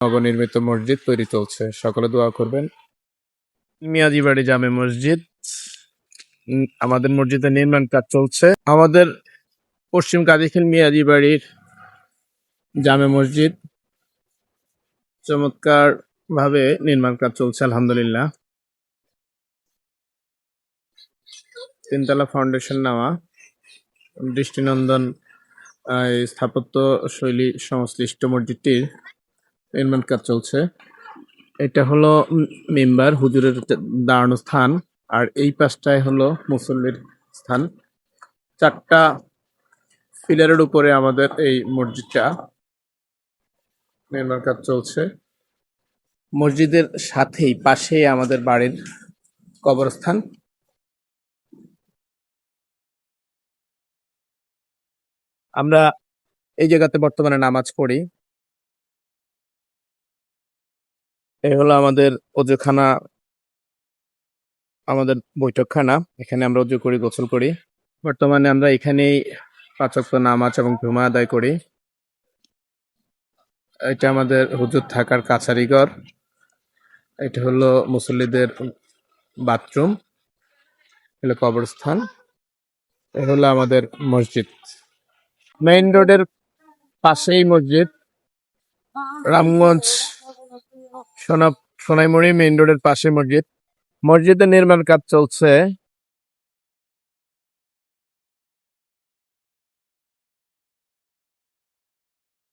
নবনির্মিত মসজিদ তৈরি চলছে, সকলে দোয়া করবেন। মিয়াজিবাড়ি জামে মসজিদ, আমাদের মসজিদের নির্মাণ কাজ চলছে। আমাদের পশ্চিম কাদিখিল মিয়াজিবাড়ির জামে মসজিদ চমৎকার ভাবে নির্মাণ কাজ চলছে আলহামদুলিল্লাহ। 3 তলা ফাউন্ডেশন নেওয়া, দৃষ্টিনন্দন স্থাপত্য শৈলী সংশ্লিষ্ট মসজিদটির নির্মাণ কাজ চলছে। এটা হলো মিম্বার, হুজুরের দাঁড়ানো স্থান, আর এই পাশটায় হলো মুসল্লির স্থান। 4টা পিলারের উপরে আমাদের এই মসজিদটা নির্মাণ কাজ চলছে। মসজিদের সাথেই পাশেই আমাদের বাড়ির কবরস্থান। আমরা এই জায়গাতে বর্তমানে নামাজ পড়ি। এই হলো আমাদের ওযুখানা, আমাদের বৈঠকখানা। এখানে আমরা ওযু করি, গোসল করি। বর্তমানে আমরা এখানেই 5 ওয়াক্ত নামাজ এবং জুমা আদায় করি। এটা আমাদের হুজুর থাকার কাছারি ঘর। এটা হলো মুসল্লিদের বাথরুম, হলো কবরস্থান। এ হলো আমাদের মসজিদ। মেইন রোডের পাশেই মসজিদ। রামগঞ্জ সোনাইমুড়ি মেইন রোডের পাশে মসজিদ। মসজিদের নির্মাণ কাজ চলছে।